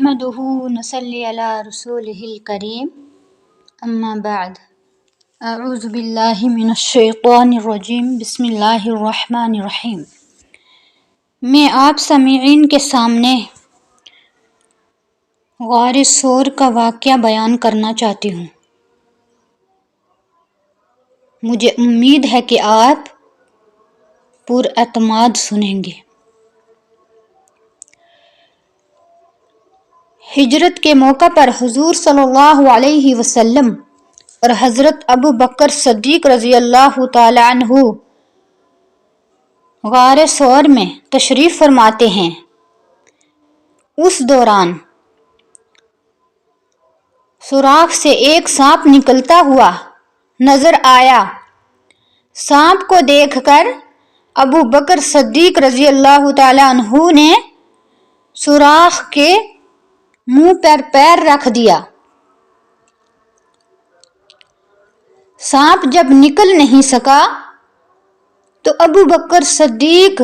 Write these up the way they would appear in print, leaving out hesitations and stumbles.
نحمده نصلی علی رسولہ الکریم اما بعد اعوذ باللہ من الشیطان الرجیم بسم اللہ الرحمن الرحیم۔ میں آپ سامعین کے سامنے غار ثور کا واقعہ بیان کرنا چاہتی ہوں۔ مجھے امید ہے کہ آپ پراعتماد سنیں گے۔ ہجرت کے موقع پر حضور صلی اللہ علیہ وسلم اور حضرت ابو بکر صدیق رضی اللہ تعالی عنہ غار ثور میں تشریف فرماتے ہیں۔ اس دوران سوراخ سے ایک سانپ نکلتا ہوا نظر آیا۔ سانپ کو دیکھ کر ابو بکر صدیق رضی اللہ تعالی عنہ نے سوراخ کے منہ پر پیر رکھ دیا۔ سانپ جب نکل نہیں سکا تو ابو بکر صدیق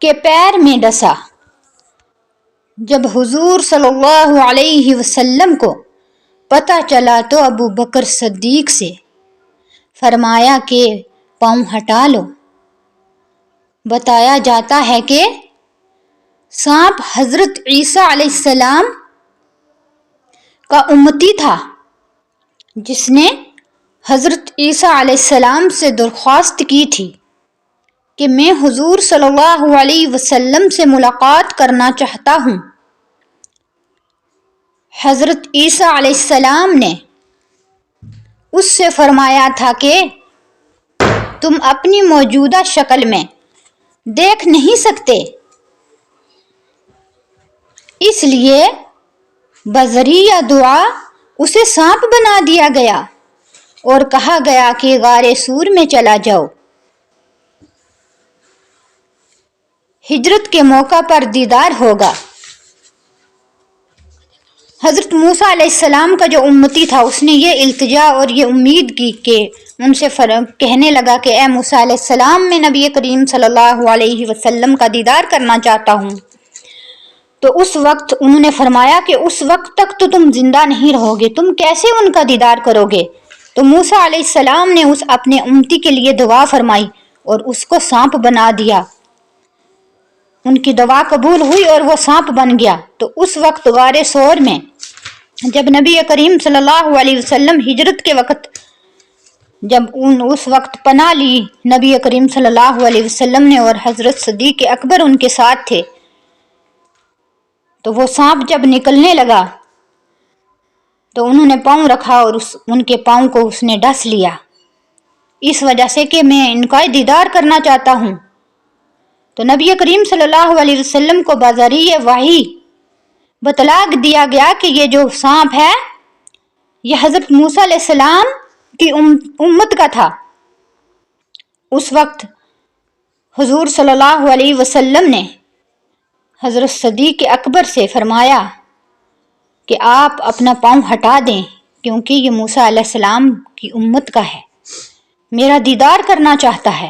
کے پیر میں ڈسا۔ جب حضور صلی اللہ علیہ وسلم کو پتہ چلا تو ابو بکر صدیق سے فرمایا کہ پاؤں ہٹا لو۔ بتایا جاتا ہے کہ سانپ حضرت عیسیٰ علیہ السلام کا امتی تھا، جس نے حضرت عیسیٰ علیہ السلام سے درخواست کی تھی کہ میں حضور صلی اللہ علیہ وسلم سے ملاقات کرنا چاہتا ہوں۔ حضرت عیسیٰ علیہ السلام نے اس سے فرمایا تھا کہ تم اپنی موجودہ شکل میں دیکھ نہیں سکتے، اس لیے بذریعہ دعا اسے سانپ بنا دیا گیا اور کہا گیا کہ غار ثور میں چلا جاؤ۔ ہجرت کے موقع پر دیدار ہوگا۔ حضرت موسیٰ علیہ السلام کا جو امتی تھا، اس نے یہ التجا اور یہ امید کی کہ ان سے کہنے لگا کہ اے موسیٰ علیہ السلام، میں نبی کریم صلی اللہ علیہ وسلم کا دیدار کرنا چاہتا ہوں۔ تو اس وقت انہوں نے فرمایا کہ اس وقت تک تو تم زندہ نہیں رہو گے، تم کیسے ان کا دیدار کرو گے؟ تو موسیٰ علیہ السلام نے اس اپنے امتی کے لیے دعا فرمائی اور اس کو سانپ بنا دیا۔ ان کی دعا قبول ہوئی اور وہ سانپ بن گیا۔ تو اس وقت غار ثور میں جب نبی کریم صلی اللہ علیہ وسلم ہجرت کے وقت جب اس وقت پناہ لی نبی کریم صلی اللہ علیہ وسلم نے، اور حضرت صدیق اکبر ان کے ساتھ تھے، تو وہ سانپ جب نکلنے لگا تو انہوں نے پاؤں رکھا اور ان کے پاؤں کو اس نے ڈس لیا، اس وجہ سے کہ میں ان کا دیدار کرنا چاہتا ہوں۔ تو نبی کریم صلی اللہ علیہ وسلم کو بذریعہ وحی بتلا دیا گیا کہ یہ جو سانپ ہے یہ حضرت موسیٰ علیہ السلام کی امت کا تھا۔ اس وقت حضور صلی اللہ علیہ وسلم نے حضرت صدیق اکبر سے فرمایا کہ آپ اپنا پاؤں ہٹا دیں، کیونکہ یہ موسیٰ علیہ السلام کی امت کا ہے، میرا دیدار کرنا چاہتا ہے۔